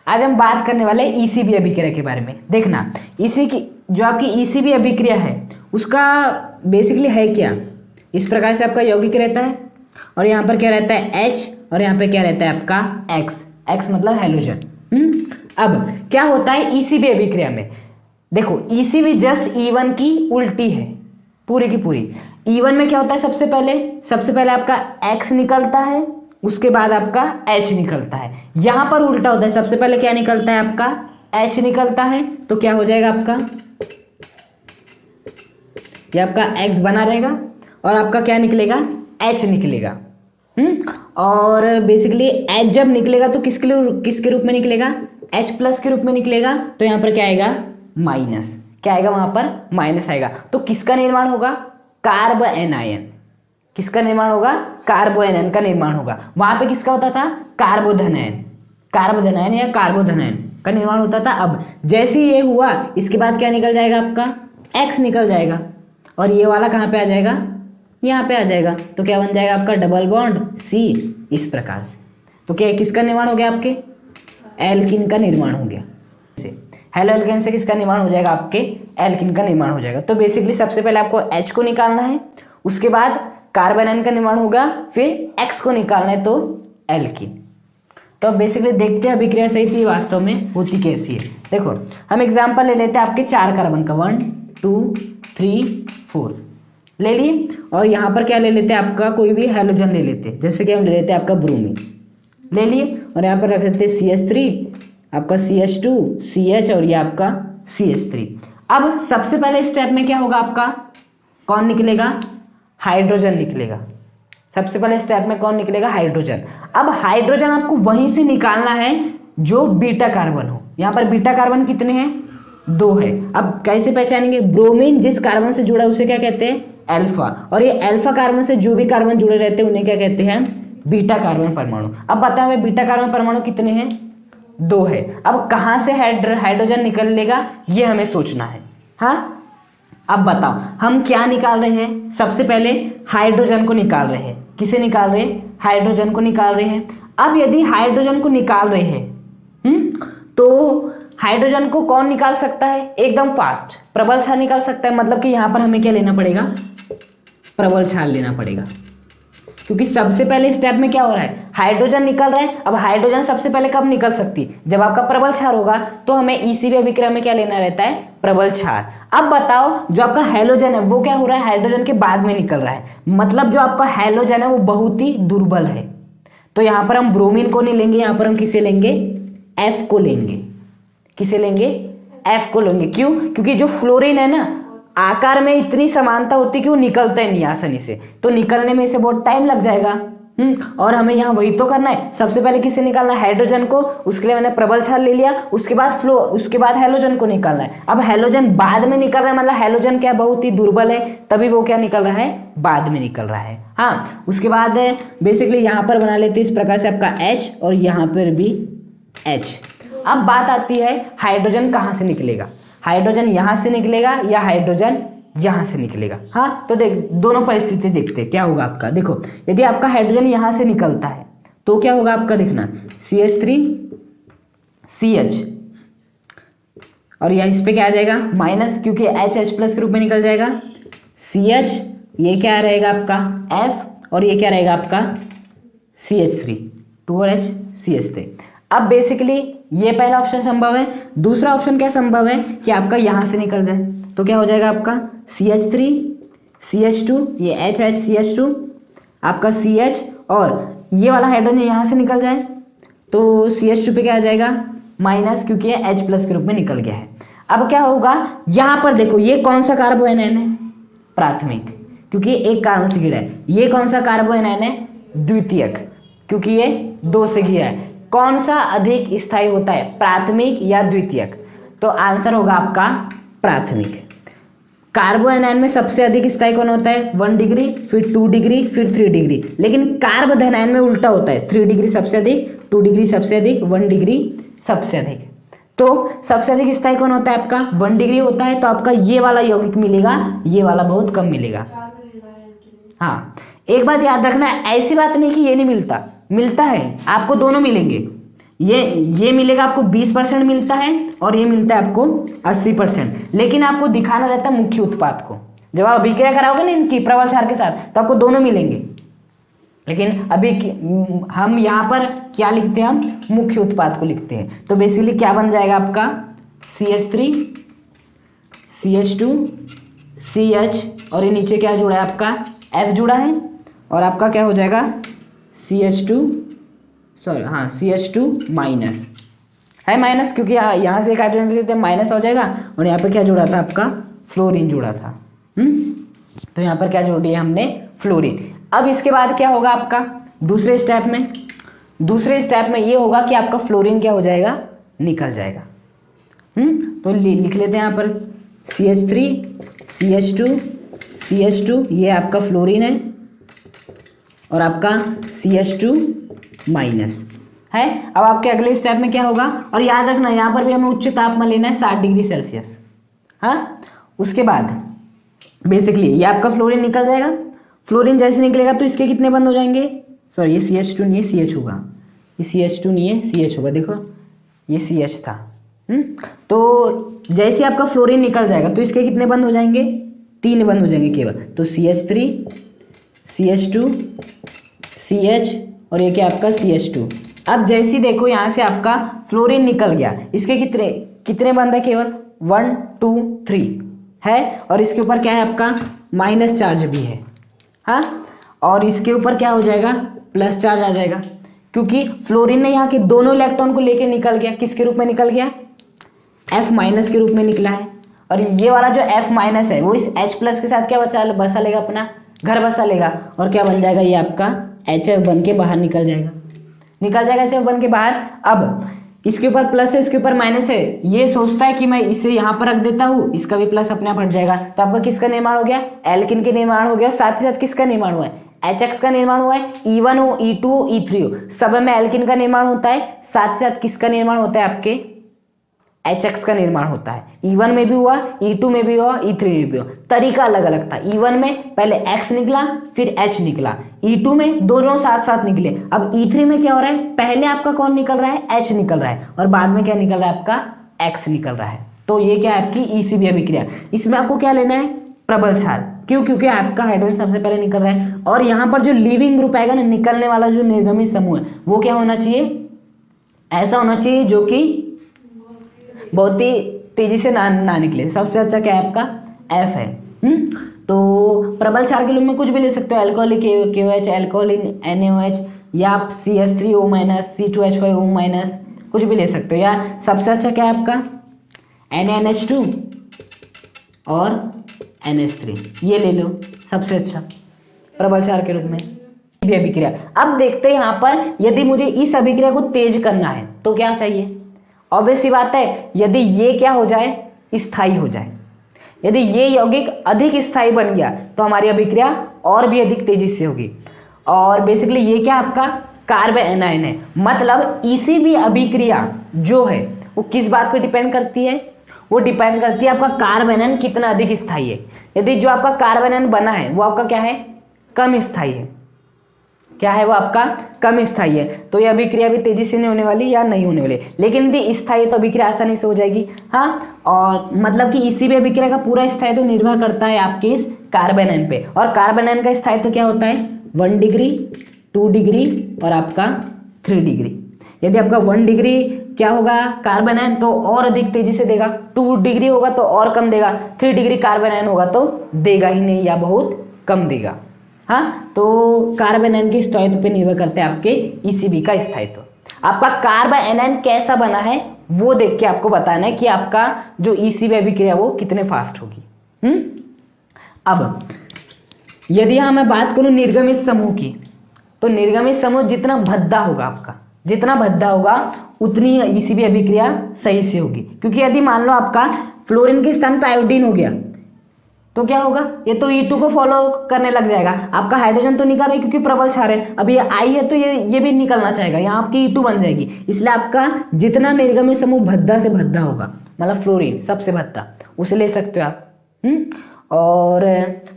आज हम बात करने वाले हैं ईसीबी अभिक्रिया के बारे में। देखना, इसी की जो आपकी ईसीबी अभिक्रिया है उसका बेसिकली है क्या। इस प्रकार से आपका यौगिक रहता है और यहाँ पर क्या रहता है H और यहाँ पे क्या रहता है आपका X मतलब हैलोजन। अब क्या होता है ईसीबी अभिक्रिया में, देखो ईसीबी जस्ट E1 की उल्टी है पूरी की पूरी। E1 में क्या होता है, सबसे पहले आपका X निकलता है, उसके बाद आपका H निकलता है। यहां पर उल्टा होता है, सबसे पहले क्या निकलता है आपका H निकलता है, तो क्या हो जाएगा आपका ये आपका X बना रहेगा और आपका क्या निकलेगा H निकलेगा। और बेसिकली H जब निकलेगा तो किसके रूप में निकलेगा, H प्लस के रूप में निकलेगा। तो यहाँ पर क्या आएगा माइनस, क्या आएगा वहां पर माइनस आएगा। तो किसका निर्माण होगा, कार्ब एनायन। किसका निर्माण होगा, कार्बोएनायन का निर्माण होगा। वहां पे किसका होता था कार्बोधनायन या कार्बोधनायन का निर्माण होता था। अब जैसे ये हुआ इसके बाद क्या निकल जाएगा आपका X निकल जाएगा और ये वाला कहाँ पे आ जाएगा, यहाँ पे आ जाएगा। तो क्या बन जाएगा आपका डबल बॉन्ड C इस प्रकार से। तो क्या किसका निर्माण हो गया, आपके एल्किन का निर्माण हो गया। हेलो एल्केन से किसका निर्माण हो जाएगा, आपके एल्किन का निर्माण हो जाएगा। तो बेसिकली सबसे पहले आपको H को निकालना है, उसके बाद कार्बन आयन का निर्माण होगा, फिर X को निकालना है तो एल्किन। तो बेसिकली देखते हैं अभिक्रिया सही वास्तव में होती कैसी है। देखो हम एग्जांपल ले लेते हैं आपके 4 कार्बन का 1 2 3 4 ले लिए और यहाँ पर क्या ले लेते हैं आपका कोई भी हैलोजन ले लेते हैं, जैसे कि हम ले लेते हैं आपका ब्रोमीन ले लिए और यहाँ पर रख देते हैं CH3, आपका CH2 CH और ये आपका CH3। अब सबसे पहले स्टेप में क्या होगा, आपका कौन निकलेगा, हाइड्रोजन निकलेगा। सबसे पहले स्टेप में कौन निकलेगा, हाइड्रोजन। अब हाइड्रोजन आपको वहीं से निकालना है जो बीटा कार्बन हो। यहाँ पर बीटा कार्बन कितने हैं, 2 है। अब कैसे पहचानेंगे, ब्रोमीन जिस कार्बन से जुड़ा है उसे क्या कहते हैं अल्फा, और ये अल्फा कार्बन से जो भी कार्बन जुड़े रहते हैं उन्हें क्या कहते हैं बीटा कार्बन परमाणु। अब बताओ बीटा कार्बन परमाणु कितने हैं, 2 है। अब कहाँ से हाइड्रोजन निकलेगा ये हमें सोचना है। हाँ अब बताओ हम क्या निकाल रहे हैं, सबसे पहले हाइड्रोजन को निकाल रहे हैं। किसे निकाल रहे हैं, हाइड्रोजन को निकाल रहे हैं। अब यदि हाइड्रोजन को निकाल रहे हैं तो हाइड्रोजन को कौन निकाल सकता है, एकदम फास्ट प्रबल क्षार निकाल सकता है। मतलब कि यहां पर हमें क्या लेना पड़ेगा, प्रबल क्षार लेना पड़ेगा, क्योंकि सबसे पहले स्टेप में क्या हो रहा है, हाइड्रोजन निकल रहा है। अब हाइड्रोजन सबसे पहले कब निकल सकती है, जब आपका प्रबल क्षार होगा। तो हमें ईसीबी अभिक्रिया में क्या लेना रहता है, प्रबल क्षार। अब बताओ जो आपका हैलोजन है वो क्या हो रहा है, हाइड्रोजन के बाद में निकल रहा है। मतलब जो आपका हैलोजन है वो बहुत ही दुर्बल है। तो यहां पर हम ब्रोमीन को नहीं लेंगे, यहां पर हम किसे लेंगे, F को लेंगे। किसे लेंगे, F को लेंगे। क्यों, क्योंकि जो फ्लोरीन है ना आकार में इतनी समानता होती कि वो निकलता ही नहीं आसानी से, तो निकलने में इसे बहुत टाइम लग जाएगा। और हमें यहाँ वही तो करना है। सबसे पहले किसे निकालना है, हाइड्रोजन को। उसके लिए मैंने प्रबल क्षार ले लिया, उसके बाद हैलोजन को निकालना है। अब हैलोजन बाद में निकल रहा है, मतलब हैलोजन क्या बहुत ही दुर्बल है, तभी वो क्या निकल रहा है, बाद में निकल रहा है। हाँ उसके बाद बेसिकली यहाँ पर बना लेते हैं इस प्रकार से आपका H और यहाँ पर भी H। अब बात आती है हाइड्रोजन कहाँ से निकलेगा, हाइड्रोजन यहाँ से निकलेगा या हाइड्रोजन यहाँ से निकलेगा। हाँ तो देख दोनों परिस्थिति देखते हैं क्या होगा आपका। देखो यदि आपका हाइड्रोजन यहाँ से निकलता है तो क्या होगा आपका, देखना CH3 CH और यह इस पे क्या आ जाएगा माइनस, क्योंकि H प्लस के रूप में निकल जाएगा। CH ये क्या रहेगा आपका F और ये क्या रहेगा आपका CH3 2 और H CH3। अब बेसिकली ये पहला ऑप्शन संभव है। दूसरा ऑप्शन क्या संभव है कि आपका यहां से निकल जाए, तो क्या हो जाएगा आपका CH3 CH2 ये H CH2 आपका CH और ये वाला हाइड्रोजन यहां से निकल जाए तो CH2 पे क्या आ जाएगा माइनस, क्योंकि ये H प्लस के रूप में निकल गया है। अब क्या होगा, यहां पर देखो ये कौन सा कार्बोएनायन है, प्राथमिक, क्योंकि एक कार्बन से घिरा है। ये कौन सा कार्बोएनायन है, द्वितीयक, क्योंकि ये 2 से घिरा है। कौन सा अधिक स्थायी होता है, प्राथमिक या द्वितीयक, तो आंसर होगा आपका प्राथमिक। कार्बोएनायन में सबसे अधिक स्थायी कौन होता है, 1 डिग्री, फिर 2 डिग्री, फिर 3 डिग्री। लेकिन कार्बोधनायन में उल्टा होता है, 3 डिग्री सबसे अधिक, 2 डिग्री सबसे अधिक, 1 डिग्री सबसे अधिक। तो सबसे अधिक स्थायी कौन होता है आपका, 1 डिग्री होता है। तो आपका ये वाला यौगिक मिलेगा, ये वाला बहुत कम मिलेगा। हाँ एक बात याद रखना, ऐसी बात नहीं कि ये नहीं मिलता, मिलता है, आपको दोनों मिलेंगे। ये मिलेगा आपको 20% मिलता है और ये मिलता है आपको 80%। लेकिन आपको दिखाना रहता है मुख्य उत्पाद को। जब आप अभिक्रिया कराओगे ना इनकी प्रबल क्षार के साथ तो आपको दोनों मिलेंगे, लेकिन अभी हम यहाँ पर क्या लिखते हैं, हम मुख्य उत्पाद को लिखते हैं। तो बेसिकली क्या बन जाएगा आपका CH3 CH2 CH और ये नीचे क्या जुड़ा है आपका F जुड़ा है और आपका क्या हो जाएगा CH2 माइनस है, माइनस क्योंकि यहाँ से एक हाइड्रोजन लेते हैं माइनस हो जाएगा और यहाँ पे क्या जुड़ा था आपका फ्लोरीन जुड़ा था। तो यहाँ पर क्या जोड़ दिया हमने फ्लोरीन। अब इसके बाद क्या होगा आपका दूसरे स्टेप में ये होगा कि आपका फ्लोरीन क्या हो जाएगा, निकल जाएगा। तो लिख लेते हैं यहाँ पर CH3 CH2 ये आपका फ्लोरीन है और आपका CH2 माइनस है। अब आपके अगले स्टेप में क्या होगा, और याद रखना यहाँ पर भी हमें उच्च तापमान लेना है 60 डिग्री सेल्सियस। हाँ, उसके बाद बेसिकली ये आपका फ्लोरीन निकल जाएगा। फ्लोरीन जैसे निकलेगा तो इसके कितने बंद हो जाएंगे, सॉरी ये CH2 नहीं है CH होगा, ये CH2 नहीं है CH होगा, देखो ये CH था। तो जैसे आपका फ्लोरीन निकल जाएगा तो इसके कितने बंद हो जाएंगे, 3 बंद हो जाएंगे केवल। तो CH3 CH2 CH और ये क्या आपका CH2। अब जैसे देखो यहाँ से आपका फ्लोरीन निकल गया, इसके कितने बंद है, केवल 1 2 3 है और इसके ऊपर क्या है आपका माइनस चार्ज भी है। हाँ, और इसके ऊपर क्या हो जाएगा प्लस चार्ज आ जाएगा, क्योंकि फ्लोरीन ने यहाँ के दोनों इलेक्ट्रॉन को लेके निकल गया, किसके रूप में निकल गया, F माइनस के रूप में निकला है। और ये वाला जो F माइनस है वो इस H प्लस के साथ क्या बसा लेगा, अपना घर बसा लेगा और क्या बन जाएगा, ये आपका HF बन के बाहर निकल जाएगा HF बन के बाहर। अब इसके ऊपर प्लस है, इसके ऊपर माइनस है, ये सोचता है कि मैं इसे यहाँ पर रख देता हूँ, इसका भी प्लस अपने आप हट जाएगा। तो आपका किसका निर्माण हो गया, एल्किन के निर्माण हो गया। साथ ही साथ किसका निर्माण हुआ है, HX का निर्माण हुआ है। E1 हो E2 हो E3 हो सब में एल्किन का निर्माण होता है। साथ ही साथ किसका निर्माण होता है, आपके HX का निर्माण होता है। E1 में भी हुआ, E2 में भी हुआ, E3 में भी हुआ, तरीका अलग अलग था। E1 में पहले X निकला फिर H निकला, E2 में दोनों साथ साथ निकले। अब E3 में क्या हो रहा है, पहले आपका कौन निकल रहा है, H निकल रहा है और बाद में क्या निकल रहा है, आपका X निकल रहा है। तो ये क्या है आपकी ECB अभिक्रिया। इसमें आपको क्या लेना है, प्रबल क्षार। क्यों, क्योंकि आपका हाइड्रोजन सबसे पहले निकल रहा है और यहाँ पर जो लीविंग ग्रुप आएगा ना, निकलने वाला जो निर्गमित समूह है वो क्या होना चाहिए, ऐसा होना चाहिए जो कि बहुत ही तेजी से ना निकले। सबसे अच्छा क्या है आपका F है। तो प्रबल क्षार के रूप में कुछ भी ले सकते हो, अल्कोहलिक KOH, अल्कोहलिक NaOH या आप CH3O C2H5O कुछ भी ले सकते हो। या सबसे अच्छा क्या है आपका NaNH2 और NH3, ये ले लो सबसे अच्छा प्रबल क्षार के रूप में भी अभिक्रिया। अब देखते हैं यहाँ पर यदि मुझे इस अभिक्रिया को तेज करना है तो क्या चाहिए। ऑब्वियस सी बात है, यदि ये क्या हो जाए, स्थायी हो जाए, यदि ये यौगिक अधिक स्थायी बन गया तो हमारी अभिक्रिया और भी अधिक तेजी से होगी। और बेसिकली ये क्या आपका कार्ब एनायन है। मतलब ECB अभिक्रिया जो है वो किस बात पे डिपेंड करती है, वो डिपेंड करती है आपका कार्ब एनायन कितना अधिक स्थायी है। यदि जो आपका कार्ब एनायन बना है वो आपका क्या है, कम स्थायी है, क्या है वो आपका कम स्थायी है, तो यह अभिक्रिया भी तेजी से नहीं होने वाली या नहीं होने वाली। लेकिन यदि स्थायी है तो अभिक्रिया आसानी से हो जाएगी। हाँ, और मतलब कि ECB अभिक्रिया का पूरा स्थायित्व तो निर्भर करता है आपके इस कार्बन आयन पे। और कार्बन आयन का स्थायित्व तो क्या होता है, 1 डिग्री 2 डिग्री और आपका 3 डिग्री। यदि आपका 1 डिग्री क्या होगा कार्बन आयन तो और अधिक तेजी से देगा, 2 डिग्री होगा तो और कम देगा, 3 डिग्री कार्बन आयन होगा तो देगा ही नहीं या बहुत कम देगा। हाँ, तो कार्बन आयन के स्थायित्व पे निर्भर करते हैं आपके ECB का स्थायित्व। आपका कार्बन आयन कैसा बना है वो देख के आपको बताना है कि आपका जो ECB अभिक्रिया वो कितने फास्ट होगी। अब यदि यहाँ मैं बात करूं निर्गमित समूह की, तो निर्गमित समूह जितना भद्दा होगा आपका, जितना भद्दा होगा उतनी ECB अभिक्रिया सही से होगी। क्योंकि यदि मान लो आपका फ्लोरीन के स्थान पर आयोडीन हो गया तो क्या होगा, ये तो E2 को फॉलो करने लग जाएगा। आपका हाइड्रोजन तो निकल रहा है क्योंकि प्रबल क्षार है, अब ये I है तो ये भी निकलना चाहेगा, यहाँ आपकी E2 बन जाएगी। इसलिए आपका जितना निर्गमित समूह भद्दा से भद्दा होगा, मतलब फ्लोरीन सबसे भद्दा, उसे ले सकते हो आप। और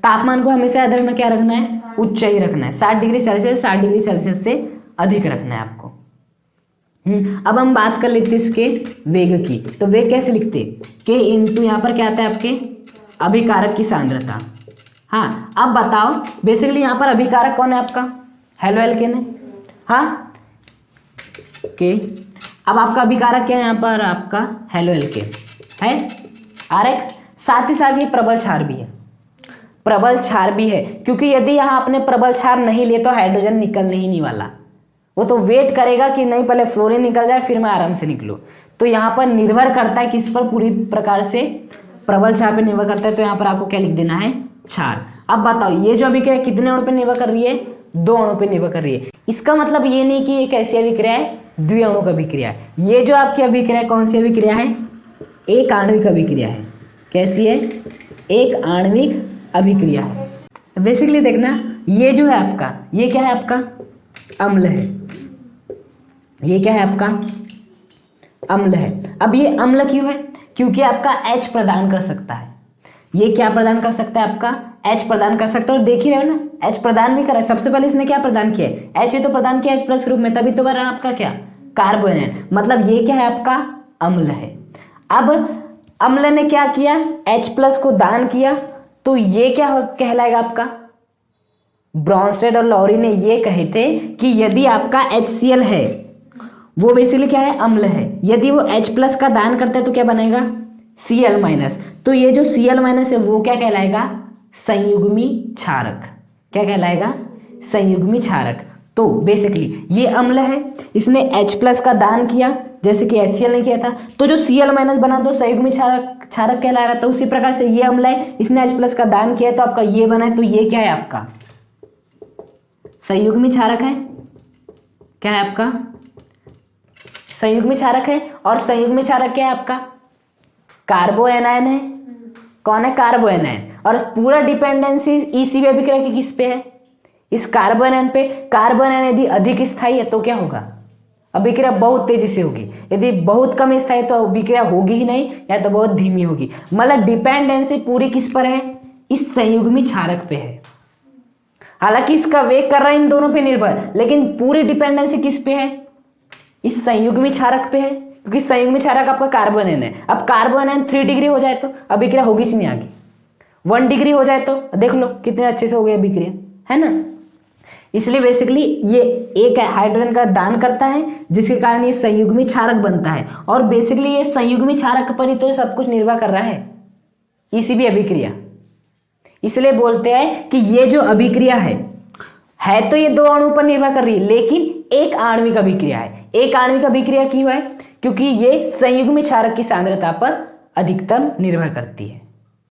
तापमान को हमेशा याद रखना, क्या रखना है, उच्च ही रखना है। 60 डिग्री सेल्सियस 60 डिग्री सेल्सियस से अधिक रखना है आपको। अब हम बात कर लेते हैं इसके वेग की। तो वेग कैसे लिखते, के इंटू यहाँ पर क्या आता है आपके अभिकारक की सांद्रता। हाँ अब बताओ बेसिकली यहाँ पर अभिकारक कौन है आपका, हेलो एल्केन है। हाँ के अब आपका अभिकारक क्या है यहाँ पर आपका हेलो एल्केन है RX। साथ ही साथ ये प्रबल क्षार भी है, प्रबल क्षार भी है, क्योंकि यदि यहाँ आपने प्रबल क्षार नहीं लिए तो हाइड्रोजन निकलने ही नहीं वाला, वो तो वेट करेगा कि नहीं पहले फ्लोरीन निकल जाए फिर मैं आराम से निकलूँ। तो यहाँ पर निर्भर करता है किस पर, पूरी प्रकार से प्रबल क्षार पर निर्भर करता है। तो यहाँ पर आपको क्या लिख देना है, क्षार। अब बताओ ये जो अभिक्रिया कितने अणु पर निर्भर कर रही है, 2 अणु पर निर्भर कर रही है। इसका मतलब ये नहीं कि ये कैसी अभिक्रिया है, द्विअणुक अभिक्रिया है। ये जो आपकी अभिक्रिया कौन सी अभिक्रिया है, एक आणविक अभिक्रिया है। कैसी है, एक आणविक अभिक्रिया है। तो बेसिकली देखना ये जो है आपका, ये क्या है आपका अम्ल है, ये क्या है आपका अम्ल है। अब ये अम्ल क्यों है, क्योंकि आपका H प्रदान कर सकता है। ये क्या प्रदान कर सकता है आपका, H प्रदान कर सकता है। और देख ही रहे हो ना H प्रदान भी करा है। सबसे पहले इसने क्या प्रदान किया है, H ये तो प्रदान किया H प्लस के रूप में, तभी तो बना आपका क्या कार्बोनेट। मतलब ये क्या है आपका अम्ल है। अब अम्ल ने क्या किया, H प्लस को दान किया, तो ये क्या कहलाएगा आपका, ब्रॉन्स्टेड और लॉरी ने ये कहे थे कि यदि आपका HCl है वो बेसिकली क्या है अम्ल है, यदि वो H प्लस का दान करता है तो क्या बनेगा Cl माइनस। तो ये जो Cl माइनस है वो क्या कहलाएगा, संयुग्मी क्षारक। क्या कहलाएगा, संयुग्मी क्षारक। तो बेसिकली ये अम्ल है, इसने H प्लस का दान किया जैसे कि HCl ने किया था, तो जो Cl माइनस बना तो संयुग्मी क्षारक कहला रहा था। उसी प्रकार से ये अम्ल है, इसने H प्लस का दान किया तो आपका ये बना है, तो ये क्या है आपका संयुग्मी क्षारक है। क्या है आपका संयुग्मी क्षारक है। और संयुग्मी क्षारक क्या है आपका कार्बो एनायन है। कौन है, कार्बो एनायन। और पूरा डिपेंडेंसी इसी अभिक्रिया की किस पे है, इस कार्बो एनायन पे। कार्बो एनायन यदि अधिक स्थायी है तो क्या होगा, अभिक्रिया बहुत तेजी से होगी। यदि बहुत कम स्थायी तो अभिक्रिया होगी ही नहीं, या तो बहुत धीमी होगी। मतलब डिपेंडेंसी पूरी किस पर है, इस संयुग्मी क्षारक पे है। हालांकि इसका वेग कर रहा है इन दोनों पे निर्भर, लेकिन पूरी डिपेंडेंसी किस पे है, इस संयुग्मी क्षारक पे है, क्योंकि संयुग्मी क्षारक आपका कार्बन है। अब कार्बन है 3 डिग्री हो जाए तो अभिक्रिया होगी ही नहीं आगे, 1 डिग्री हो जाए तो देख लो कितने अच्छे से हो गई अभिक्रिया, है ना। इसलिए बेसिकली ये एक हाइड्रोजन का दान करता है जिसके कारण ये संयुग्मी क्षारक बनता है। और बेसिकली ये संयुग्मी क्षारक पर ही तो सब कुछ निर्भर कर रहा है, इसी भी अभिक्रिया। इसलिए बोलते हैं कि ये जो अभिक्रिया है तो ये 2 अणु पर निर्भर कर रही है, लेकिन एक आणविक अभिक्रिया है। एक आणविक अभिक्रिया क्यों है, क्योंकि ये संयुग्मी क्षारक की सांद्रता पर अधिकतम निर्भर करती है।